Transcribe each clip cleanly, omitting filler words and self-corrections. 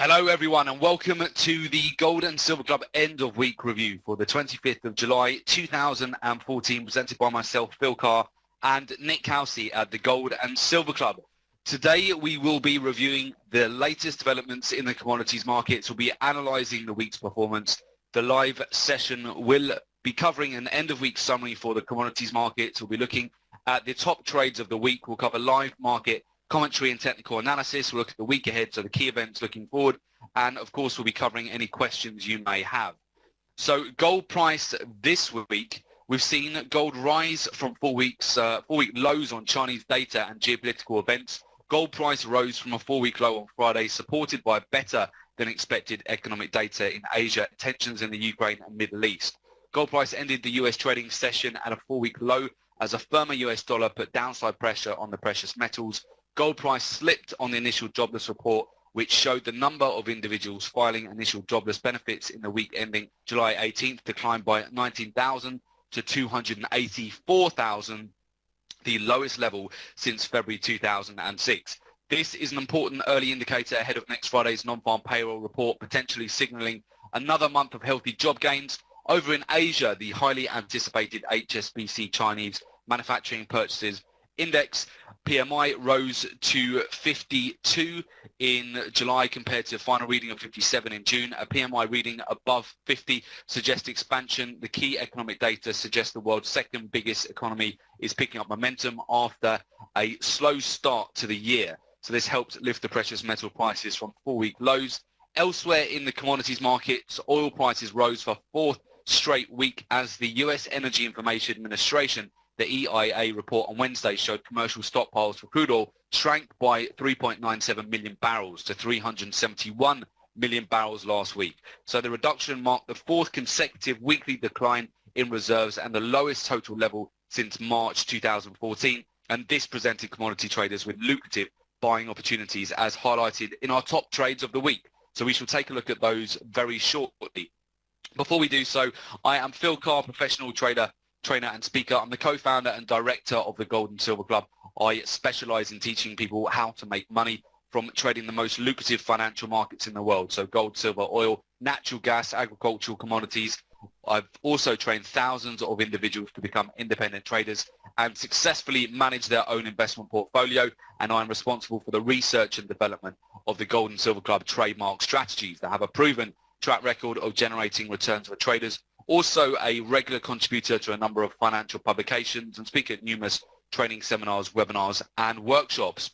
Hello everyone and welcome to the Gold and Silver Club end of week review for the 25th of July 2014, presented by myself, Phil Carr, and Nick Housey at the Gold and Silver Club. Today we will be reviewing the latest developments in the commodities markets. We'll be analysing the week's performance. The live session will be covering an end of week summary for the commodities markets. We'll be looking at the top trades of the week. We'll cover live market commentary and technical analysis. We'll look at the week ahead, so the key events looking forward, and of course we'll be covering any questions you may have. So gold price this week, we've seen gold rise from 4 week lows on Chinese data and geopolitical events. Gold price rose from a 4-week low on Friday, supported by better than expected economic data in Asia, tensions in the Ukraine and Middle East. Gold price ended the US trading session at a 4-week low as a firmer US dollar put downside pressure on the precious metals. Gold price slipped on the initial jobless report, which showed the number of individuals filing initial jobless benefits in the week ending July 18th declined by 19,000 to 284,000, the lowest level since February 2006. This is an important early indicator ahead of next Friday's non-farm payroll report, potentially signalling another month of healthy job gains. Over in Asia, the highly anticipated HSBC Chinese Manufacturing Purchases Index PMI rose to 52 in July compared to a final reading of 57 in June. A PMI reading above 50 suggests expansion. The key economic data suggests the world's second biggest economy is picking up momentum after a slow start to the year. So this helped lift the precious metal prices from 4-week lows. Elsewhere in the commodities markets, oil prices rose for a fourth straight week as the US Energy Information Administration, the EIA report on Wednesday, showed commercial stockpiles for crude oil shrank by 3.97 million barrels to 371 million barrels last week. So the reduction marked the fourth consecutive weekly decline in reserves and the lowest total level since March 2014. And this presented commodity traders with lucrative buying opportunities, as highlighted in our top trades of the week. So we shall take a look at those very shortly. Before we do so, I am Phil Carr, professional trainer and speaker. I'm the co-founder and director of the Gold and Silver Club. I specialize in teaching people how to make money from trading the most lucrative financial markets in the world. So gold, silver, oil, natural gas, agricultural commodities. I've also trained thousands of individuals to become independent traders and successfully manage their own investment portfolio. And I'm responsible for the research and development of the Gold and Silver Club trademark strategies that have a proven track record of generating returns for traders. Also a regular contributor to a number of financial publications and speak at numerous training seminars, webinars, and workshops.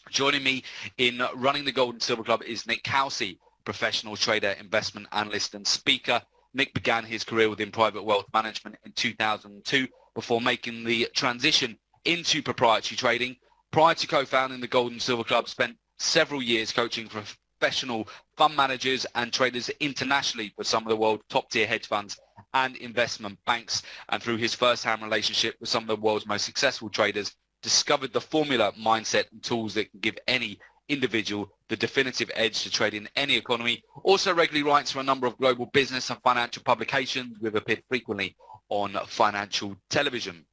Joining me in running the Gold and Silver Club is Nick Housey, professional trader, investment analyst, and speaker. Nick began his career within private wealth management in 2002 before making the transition into proprietary trading. Prior to co-founding the Gold and Silver Club, spent several years coaching professional fund managers and traders internationally for some of the world's top-tier hedge funds and investment banks, and through his first-hand relationship with some of the world's most successful traders, discovered the formula, mindset, and tools that can give any individual the definitive edge to trade in any economy. Also regularly writes for a number of global business and financial publications, with appeared frequently on financial television.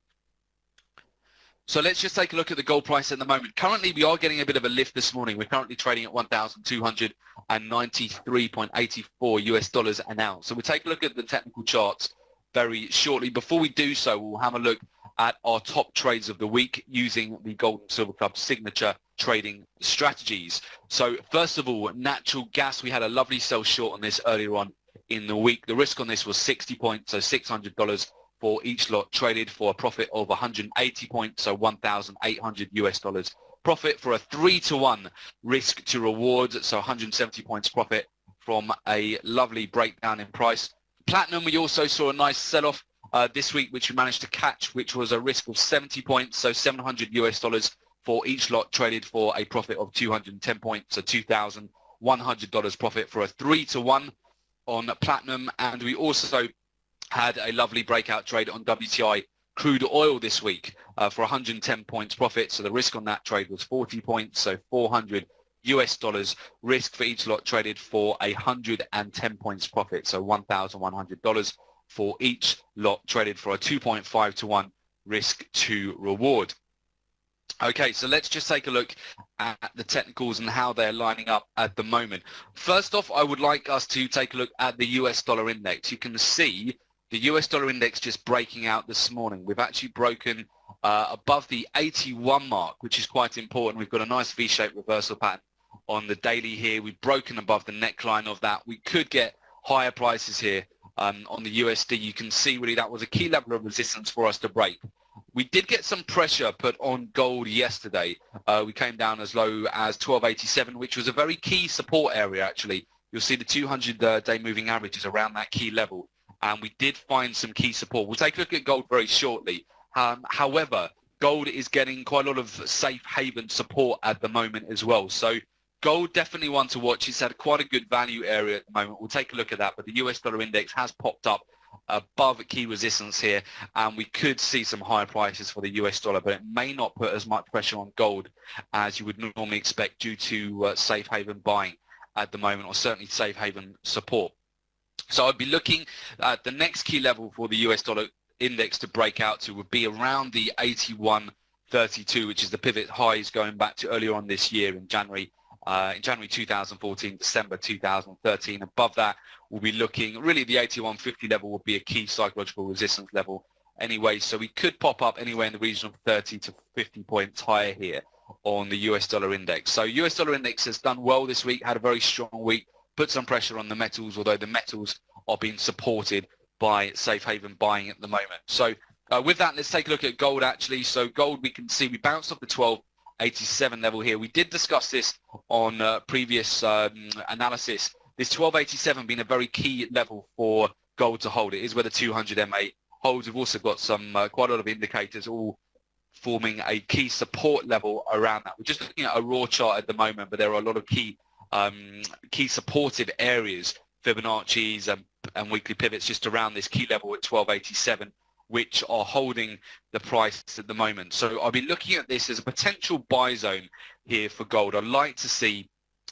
So let's just take a look at the gold price at the moment. Currently, we are getting a bit of a lift this morning. We're currently trading at $1,293.84 US dollars an ounce. So we'll take a look at the technical charts very shortly. Before we do so, we'll have a look at our top trades of the week using the Gold and Silver Club signature trading strategies. So first of all, natural gas. We had a lovely sell short on this earlier on in the week. The risk on this was 60 points, so $600 for each lot, traded for a profit of 180 points, so 1,800 US dollars. Profit for a 3-to-1 risk to reward, so 170 points profit from a lovely breakdown in price. Platinum, we also saw a nice sell-off this week, which we managed to catch, which was a risk of 70 points, so 700 US dollars for each lot, traded for a profit of 210 points, so $2,100 profit for a 3-to-1 on platinum. And we also had a lovely breakout trade on WTI crude oil this week for 110 points profit. So the risk on that trade was 40 points, so 400 US dollars risk for each lot, traded for 110 points profit, so $1,100 for each lot, traded for a 2.5-to-1 risk to reward. Okay, so let's just take a look at the technicals and how they're lining up at the moment. First off, I would like us to take a look at the US dollar index. You can see the US dollar index just breaking out this morning. We've actually broken above the 81 mark, which is quite important. We've got a nice V-shaped reversal pattern on the daily here. We've broken above the neckline of that. We could get higher prices here on the USD. You can see really that was a key level of resistance for us to break. We did get some pressure put on gold yesterday. We came down as low as 1287, which was a very key support area, actually. You'll see the 200-day moving average is around that key level, and we did find some key support. We'll take a look at gold very shortly. However, gold is getting quite a lot of safe haven support at the moment as well. So gold definitely one to watch. It's had quite a good value area at the moment. We'll take a look at that, but the US dollar index has popped up above key resistance here, and we could see some higher prices for the US dollar, but it may not put as much pressure on gold as you would normally expect due to safe haven buying at the moment, or certainly safe haven support. So I'd be looking at the next key level for the US dollar index to break out to would be around the 81.32, which is the pivot highs going back to earlier on this year in January 2014, December 2013. Above that, we'll be looking, really the 81.50 level would be a key psychological resistance level anyway. So we could pop up anywhere in the region of 30 to 50 points higher here on the US dollar index. So US dollar index has done well this week, had a very strong week, put some pressure on the metals, although the metals are being supported by safe haven buying at the moment. So with that, let's take a look at gold actually. So gold, we can see we bounced off the 1287 level here. We did discuss this on previous analysis. This 1287 being a very key level for gold to hold. It is where the 200 MA holds. We've also got some quite a lot of indicators all forming a key support level around that. We're just looking at a raw chart at the moment, but there are a lot of key supportive areas, Fibonacci's and weekly pivots just around this key level at 1287, which are holding the price at the moment. So I'll be looking at this as a potential buy zone here for gold. I'd like to see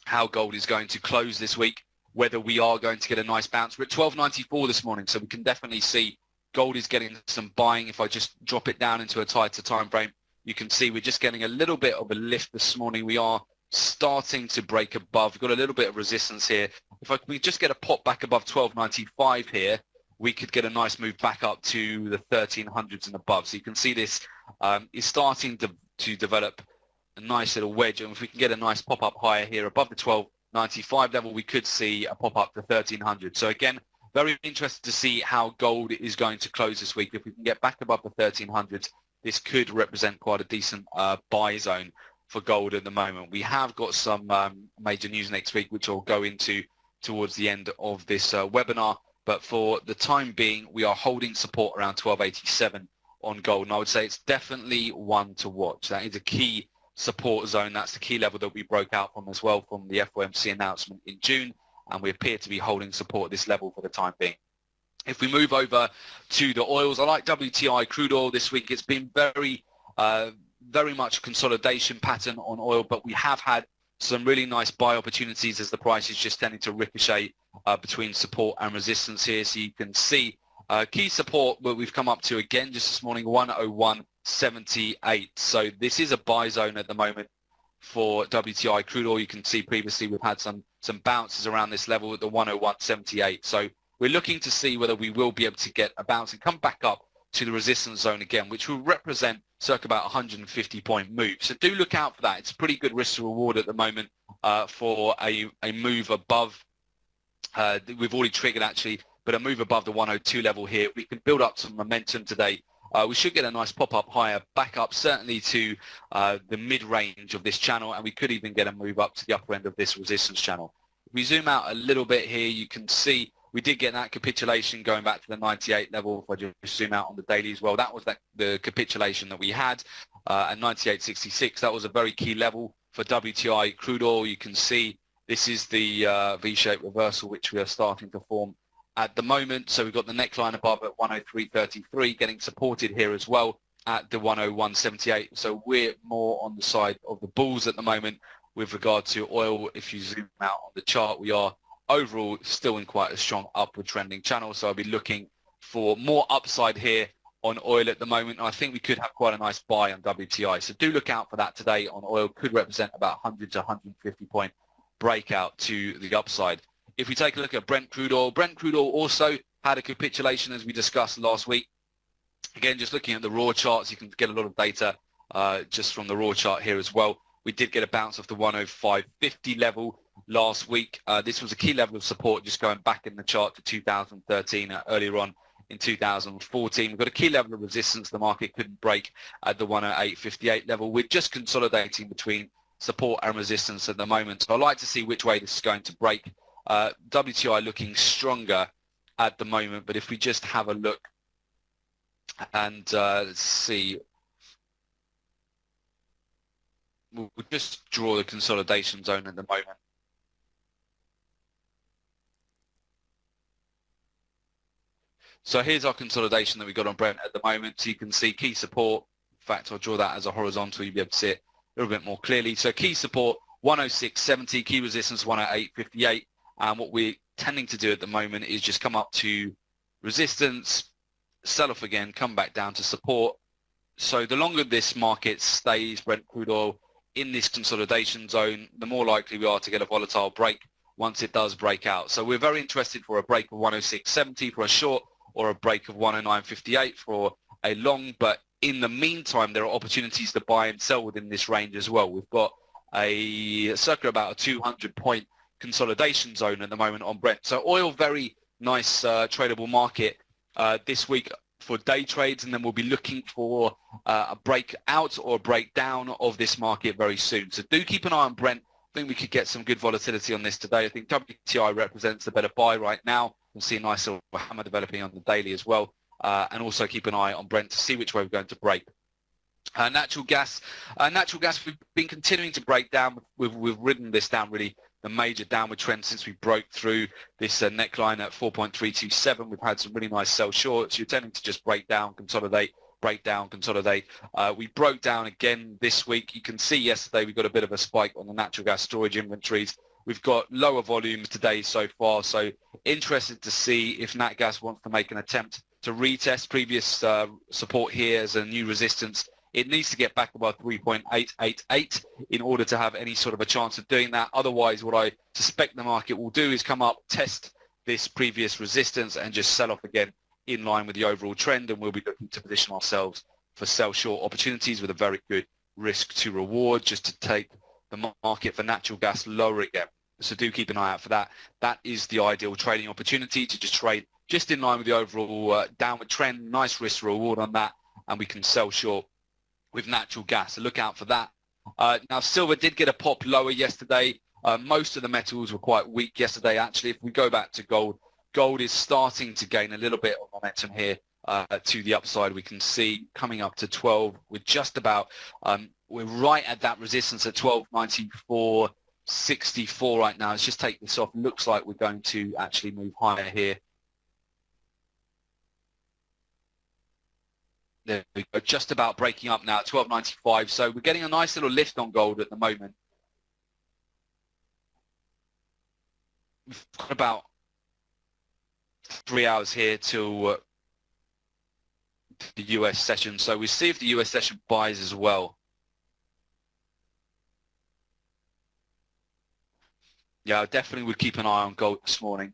how gold is going to close this week, whether we are going to get a nice bounce. We're at 1294 this morning, so we can definitely see gold is getting some buying. If I just drop it down into a tighter time frame, you can see we're just getting a little bit of a lift this morning. We are starting to break above. We've got a little bit of resistance here. If we just get a pop back above 1295 here, we could get a nice move back up to the 1300s and above. So you can see this is starting to develop a nice little wedge. And if we can get a nice pop up higher here above the 1295 level, we could see a pop up to 1300. So again, very interested to see how gold is going to close this week. If we can get back above the 1300s, this could represent quite a decent buy zone for gold at the moment. We have got some major news next week, which I'll go into towards the end of this webinar. But for the time being, we are holding support around 1287 on gold. And I would say it's definitely one to watch. That is a key support zone. That's the key level that we broke out from as well from the FOMC announcement in June. And we appear to be holding support at this level for the time being. If we move over to the oils, I like WTI crude oil this week. It's been very much a consolidation pattern on oil, but we have had some really nice buy opportunities as the price is just tending to ricochet between support and resistance here. So you can see key support where we've come up to again just this morning, 101.78. So this is a buy zone at the moment for WTI crude oil. You can see previously we've had some bounces around this level at the 101.78. So we're looking to see whether we will be able to get a bounce and come back up to the resistance zone again, which will represent circa about 150 point move. So do look out for that. It's a pretty good risk to reward at the moment for a move above. We've already triggered actually, but a move above the 102 level here. We can build up some momentum today. We should get a nice pop-up higher, back up certainly to the mid-range of this channel, and we could even get a move up to the upper end of this resistance channel. If we zoom out a little bit here, you can see we did get that capitulation going back to the 98 level. If I just zoom out on the daily as well, that was the capitulation that we had at 98.66. That was a very key level for WTI crude oil. You can see this is the V-shaped reversal which we are starting to form at the moment. So we've got the neckline above at 103.33 getting supported here as well at the 101.78. So we're more on the side of the bulls at the moment with regard to oil. If you zoom out on the chart, we are overall still in quite a strong upward trending channel. So I'll be looking for more upside here on oil at the moment. I think we could have quite a nice buy on WTI. So do look out for that today on oil. Could represent about 100 to 150 point breakout to the upside. If we take a look at Brent crude oil also had a capitulation as we discussed last week. Again, just looking at the raw charts, you can get a lot of data just from the raw chart here as well. We did get a bounce off the 105.50 level last week. This was a key level of support just going back in the chart to 2013 earlier on in 2014. We've got a key level of resistance the market couldn't break at the 108.58 level. We're just consolidating between support and resistance at the moment. So I'd like to see which way this is going to break. WTI looking stronger at the moment, but if we just have a look and let's see, we'll just draw the consolidation zone at the moment. So here's our consolidation that we got on Brent at the moment. So you can see key support. In fact, I'll draw that as a horizontal. You'll be able to see it a little bit more clearly. So key support 106.70, key resistance 108.58. And what we're tending to do at the moment is just come up to resistance, sell off again, come back down to support. So the longer this market stays, Brent crude oil, in this consolidation zone, the more likely we are to get a volatile break once it does break out. So we're very interested for a break of 106.70 for a short, or a break of 109.58 for a long. But in the meantime, there are opportunities to buy and sell within this range as well. We've got a circa about a 200 point consolidation zone at the moment on Brent. So oil, very nice tradable market this week for day trades, and then we'll be looking for a breakout or a breakdown of this market very soon. So do keep an eye on Brent. I think we could get some good volatility on this today. I think WTI represents a better buy right now. We'll see a nice little hammer developing on the daily as well. And also keep an eye on Brent to see which way we're going to break. Natural gas, we've been continuing to break down. We've ridden this down, really, the major downward trend since we broke through this neckline at 4.327. We've had some really nice sell shorts. You're tending to just break down, consolidate, break down, consolidate. We broke down again this week. You can see yesterday we got a bit of a spike on the natural gas storage inventories. We've got lower volumes today so far, so interested to see if Nat Gas wants to make an attempt to retest previous support here as a new resistance. It needs to get back above 3.888 in order to have any sort of a chance of doing that. Otherwise, what I suspect the market will do is come up, test this previous resistance and just sell off again in line with the overall trend, and we'll be looking to position ourselves for sell short opportunities with a very good risk to reward, just to take the market for natural gas lower again. So do keep an eye out for that. That is the ideal trading opportunity, to just trade just in line with the overall downward trend. Nice risk to reward on that, and we can sell short with natural gas. So look out for that. Now silver did get a pop lower yesterday. Most of the metals were quite weak yesterday. Actually, if we go back to gold, gold is starting to gain a little bit of momentum here to the upside. We can see coming up to 12. We're just about, we're right at that resistance at 1294.64 right now. Let's just take this off. Looks like we're going to actually move higher here. There we go, just about breaking up now at 1295. So we're getting a nice little lift on gold at the moment. We've got about 3 hours here till the US session. So we see if the US session buys as well. Yeah, I definitely would keep an eye on gold this morning.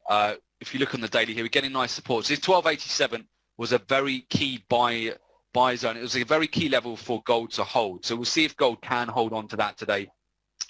If you look on the daily here, we're getting nice support. So this 1287 was a very key buy zone. It was a very key level for gold to hold. So we'll see if gold can hold on to that today.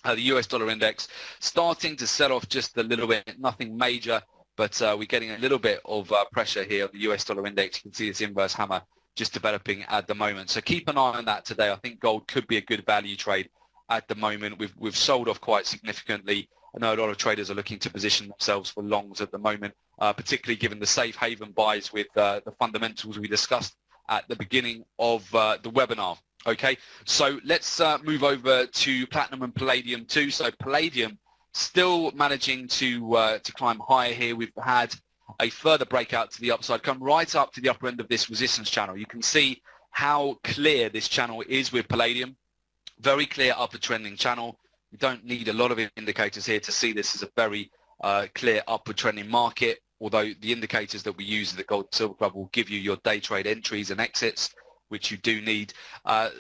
The US dollar index starting to sell off just a little bit, nothing major, but we're getting a little bit of pressure here on the US dollar index. You can see this inverse hammer just developing at the moment. So keep an eye on that today. I think gold could be a good value trade at the moment. We've sold off quite significantly. I know a lot of traders are looking to position themselves for longs at the moment, particularly given the safe haven buys with the fundamentals we discussed at the beginning of the webinar. Okay, so let's move over to platinum and palladium too. So palladium still managing to climb higher here. We've had a further breakout to the upside, come right up to the upper end of this resistance channel. You can see how clear this channel is with palladium. Very clear upward trending channel. You don't need a lot of indicators here to see this as a very clear upward trending market. although the indicators that we use at the Gold and Silver Club will give you your day trade entries and exits, which you do need.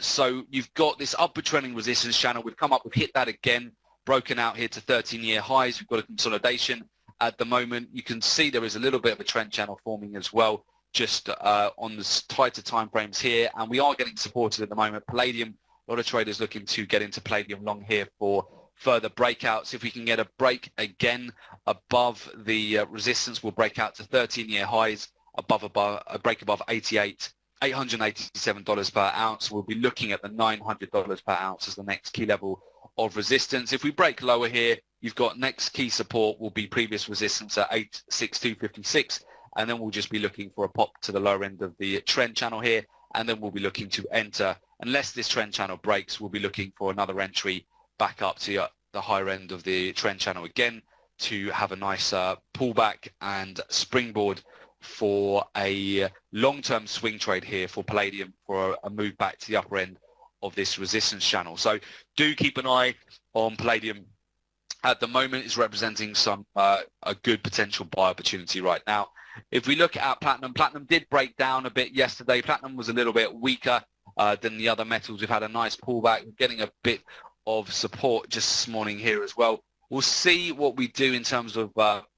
So you've got this upward trending resistance channel. We've come up, we've hit that again, broken out here to 13-year highs. We've got a consolidation at the moment. You can see there is a little bit of a trend channel forming as well, just on the tighter time frames here, and we are getting supported at the moment. Palladium, a lot of traders looking to get into Palladium long here for further breakouts. If we can get a break again above the resistance, we'll break out to 13-year highs, above a break above $887 per ounce. We'll be looking at the $900 per ounce as the next key level of resistance. If we break lower here, you've got next key support will be previous resistance at 862.56, and then we'll just be looking for a pop to the lower end of the trend channel here, and then we'll be looking to enter. Unless this trend channel breaks, we'll be looking for another entry back up to the higher end of the trend channel again to have a nice pullback and springboard for a long-term swing trade here for Palladium for a move back to the upper end of this resistance channel. So do keep an eye on Palladium. At the moment, it's representing some a good potential buy opportunity right now. If we look at Platinum, Platinum did break down a bit yesterday. Platinum was a little bit weaker than the other metals. We've had a nice pullback. We're getting a bit of support just this morning here as well. We'll see what we do in terms of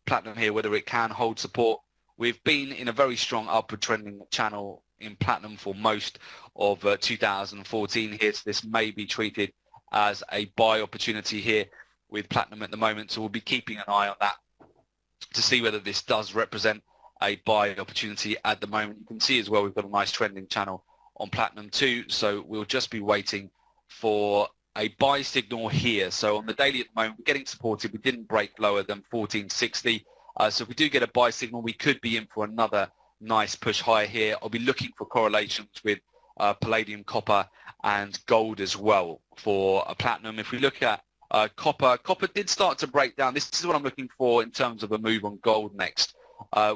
Platinum here, whether it can hold support. We've been in a very strong upward trending channel in Platinum for most of 2014 here, so this may be treated as a buy opportunity here with Platinum at the moment. So we'll be keeping an eye on that to see whether this does represent a buy opportunity at the moment. You can see as well we've got a nice trending channel on Platinum too, so we'll just be waiting for a buy signal here. So on the daily at the moment, we're getting supported. We didn't break lower than 1460. So if we do get a buy signal, we could be in for another nice push higher here. I'll be looking for correlations with palladium, copper, and gold as well for a Platinum. If we look at copper did start to break down. This is what I'm looking for in terms of a move on gold next.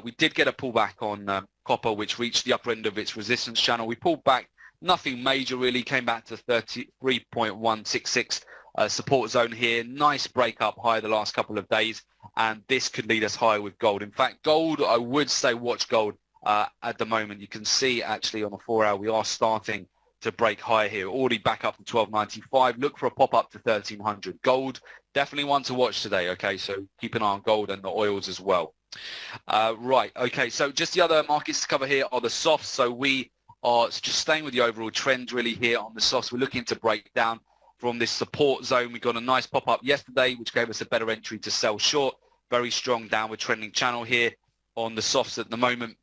We did get a pullback on copper, which reached the upper end of its resistance channel. We pulled back, nothing major really, came back to 33.166 support zone here. Nice break up high the last couple of days, and this could lead us higher with gold. In fact, gold, I would say watch gold at the moment. You can see actually on the 4-hour we are starting to break higher here, already back up to 1295. Look for a pop up to 1300. Gold, definitely one to watch today. Okay, so keep an eye on gold and the oils as well. Right, okay, so just the other markets to cover here are the softs. So we are just staying with the overall trend really here on the softs. We're looking to break down from this support zone. We got a nice pop up yesterday, which gave us a better entry to sell short. Very strong downward trending channel here on the softs at the moment.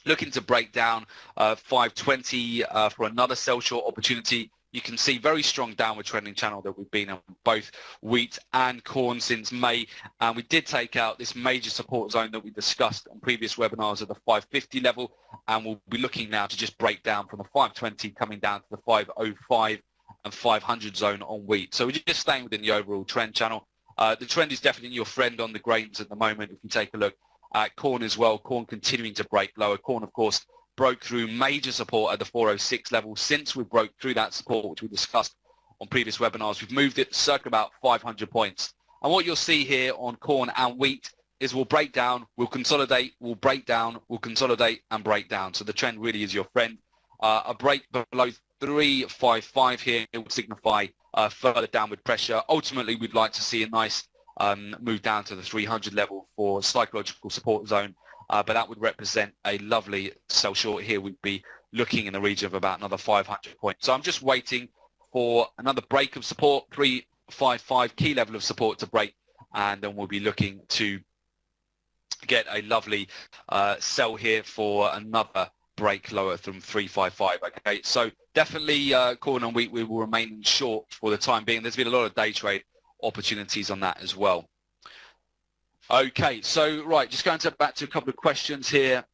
Looking to break down 520 for another sell short opportunity. You can see very strong downward trending channel that we've been on both wheat and corn since May. And we did take out this major support zone that we discussed on previous webinars at the 550 level. And we'll be looking now to just break down from the 520 coming down to the 505 and 500 zone on wheat. So we're just staying within the overall trend channel. The trend is definitely your friend on the grains at the moment. If you take a look at corn as well, corn continuing to break lower. Corn, of course, broke through major support at the 406 level. Since we broke through that support, which we discussed on previous webinars, we've moved it circa about 500 points. And what you'll see here on corn and wheat is we'll break down, we'll consolidate, we'll break down, we'll consolidate and break down. So the trend really is your friend. A break below 355 here will signify further downward pressure. Ultimately, we'd like to see a nice move down to the 300 level for psychological support zone. But that would represent a lovely sell short here. We'd be looking in the region of about another 500 points. So I'm just waiting for another break of support, 355 key level of support to break, and then we'll be looking to get a lovely sell here for another break lower from 355. Okay, so definitely corn and wheat we will remain short for the time being. There's been a lot of day trade opportunities on that as well. Okay, so right, just going back to a couple of questions here.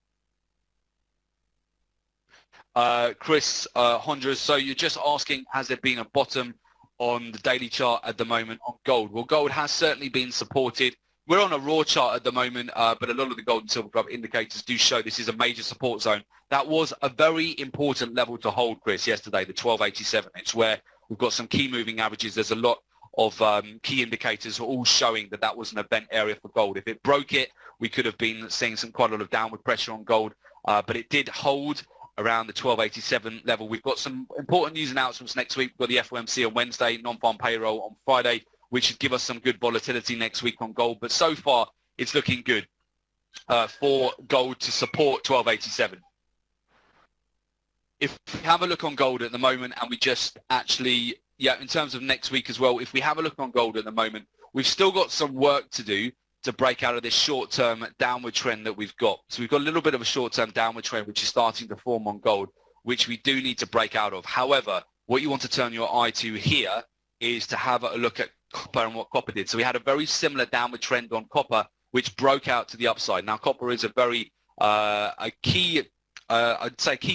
Chris Honduras, so you're just asking, has there been a bottom on the daily chart at the moment on gold? Well, gold has certainly been supported. We're on a raw chart at the moment, but a lot of the gold and silver club indicators do show this is a major support zone. That was a very important level to hold, Chris, yesterday, the 1287. It's where we've got some key moving averages. There's a lot of key indicators are all showing that that was an event area for gold. If it broke it, we could have been seeing quite a lot of downward pressure on gold, but it did hold around the 1287 level. We've got some important news announcements next week. We've got the FOMC on Wednesday, non-farm payroll on Friday, which should give us some good volatility next week on gold. But so far, it's looking good for gold to support 1287. If we have a look on gold at the moment, and we just actually, in terms of next week as well, if we have a look on gold at the moment, we've still got some work to do to break out of this short-term downward trend that we've got. So we've got a little bit of a short-term downward trend which is starting to form on gold, which we do need to break out of. However, what you want to turn your eye to here is to have a look at copper and what copper did. So we had a very similar downward trend on copper, which broke out to the upside. Now, copper is a very key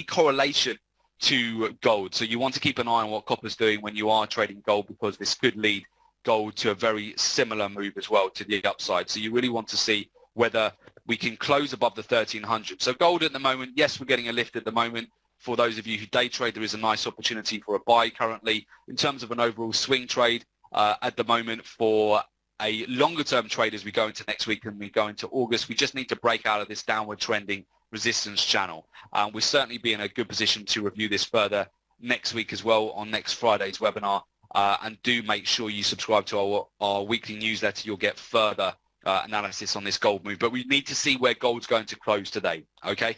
correlation to gold. So you want to keep an eye on what copper's doing when you are trading gold, because this could lead gold to a very similar move as well to the upside. So you really want to see whether we can close above the 1300. So gold at the moment, yes, we're getting a lift at the moment. For those of you who day trade, there is a nice opportunity for a buy currently. In terms of an overall swing trade at the moment, for a longer term trade as we go into next week and we go into August, we just need to break out of this downward trending resistance channel. We'll certainly be in a good position to review this further next week as well on next Friday's webinar. And do make sure you subscribe to our weekly newsletter. You'll get further analysis on this gold move. But we need to see where gold's going to close today, okay?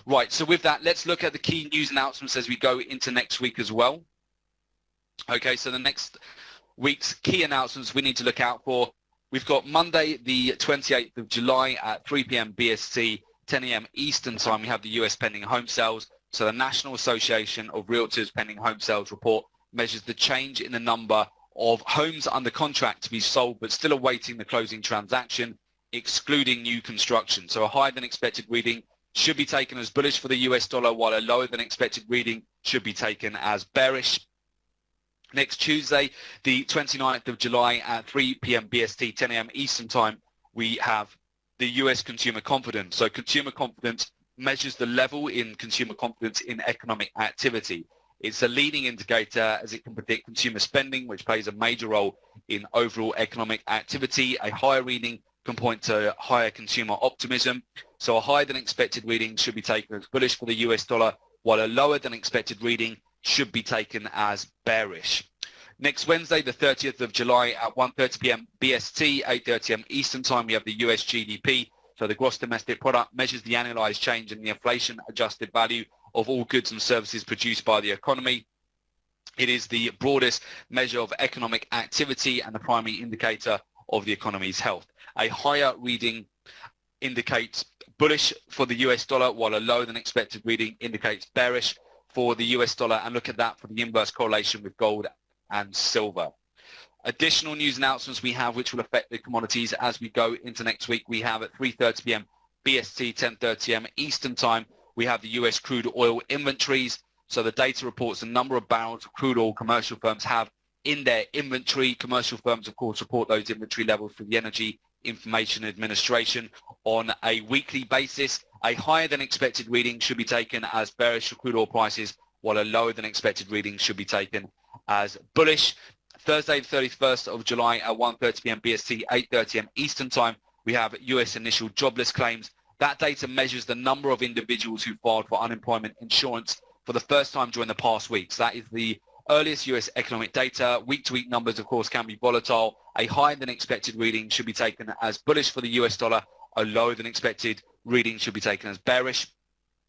Right, so with that, let's look at the key news announcements as we go into next week as well. Okay, so the next week's key announcements we need to look out for. We've got Monday, the 28th of July at 3 p.m. BST, 10 a.m. Eastern Time. We have the US pending home sales. So the National Association of Realtors pending home sales report measures the change in the number of homes under contract to be sold but still awaiting the closing transaction, excluding new construction. So a higher than expected reading should be taken as bullish for the US dollar, while a lower than expected reading should be taken as bearish. Next Tuesday, the 29th of July at 3 p.m. BST, 10 a.m. Eastern Time, we have the US consumer confidence. So consumer confidence measures the level in consumer confidence in economic activity. It's a leading indicator as it can predict consumer spending, which plays a major role in overall economic activity. A higher reading can point to higher consumer optimism. So a higher than expected reading should be taken as bullish for the US dollar, while a lower than expected reading should be taken as bearish. Next Wednesday, the 30th of July at 1:30 p.m. BST, 8:30 a.m. Eastern Time, we have the US GDP. So the gross domestic product measures the annualized change in the inflation adjusted value of all goods and services produced by the economy. It is the broadest measure of economic activity and the primary indicator of the economy's health. A higher reading indicates bullish for the US dollar, while a lower than expected reading indicates bearish for the US dollar. And look at that for the inverse correlation with gold and silver. Additional news announcements we have which will affect the commodities as we go into next week. We have at 3:30 p.m. BST, 10:30 a.m. Eastern Time, we have the US crude oil inventories. So the data reports the number of barrels of crude oil commercial firms have in their inventory. Commercial firms, of course, report those inventory levels for the Energy Information Administration on a weekly basis. A higher than expected reading should be taken as bearish for crude oil prices, while a lower than expected reading should be taken as bullish. Thursday, the 31st of July at 1:30 p.m. BST, 8:30 a.m. Eastern Time, we have US initial jobless claims. That data measures the number of individuals who filed for unemployment insurance for the first time during the past weeks. That is the earliest US economic data. Week-to-week numbers, of course, can be volatile. A higher than expected reading should be taken as bullish for the US dollar. A lower than expected reading should be taken as bearish,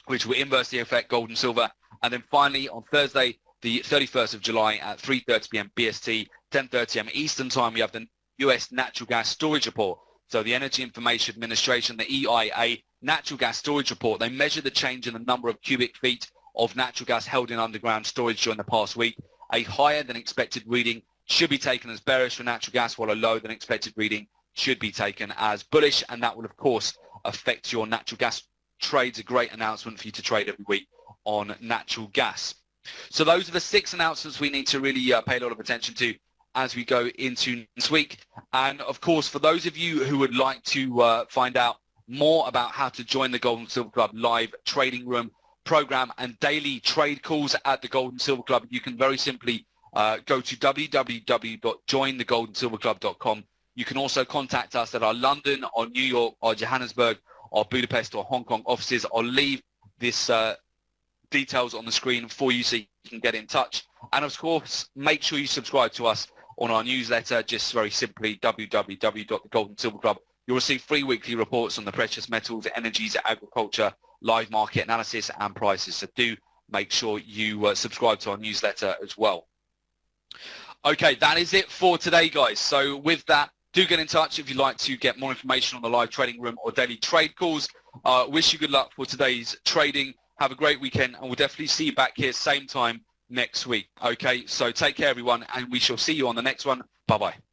which will inversely affect gold and silver. And then finally, on Thursday, the 31st of July at 3:30 p.m. BST, 10:30 a.m. Eastern Time, we have the US natural gas storage report. So the Energy Information Administration, the EIA, natural gas storage report, they measure the change in the number of cubic feet of natural gas held in underground storage during the past week. A higher than expected reading should be taken as bearish for natural gas, while a lower than expected reading should be taken as bullish. And that will, of course, affect your natural gas trades. A great announcement for you to trade every week on natural gas. So those are the 6 announcements we need to really pay a lot of attention to as we go into this week. And of course, for those of you who would like to find out more about how to join the Gold and Silver Club live trading room program and daily trade calls at the Gold and Silver Club, you can very simply go to www.jointhegoldandsilverclub.com. You can also contact us at our London, our New York, our Johannesburg, our Budapest or Hong Kong offices. I'll leave this details on the screen for you so you can get in touch. And of course, make sure you subscribe to us on our newsletter, just very simply www.thegoldandsilverclub. You'll receive free weekly reports on the precious metals, energies, agriculture, live market analysis and prices. So do make sure you subscribe to our newsletter as well. Okay, that is it for today, guys. So with that, do get in touch if you'd like to get more information on the live trading room or daily trade calls. Wish you good luck for today's trading. Have a great weekend, and we'll definitely see you back here same time next week. Okay, so take care, everyone, and we shall see you on the next one. Bye-bye.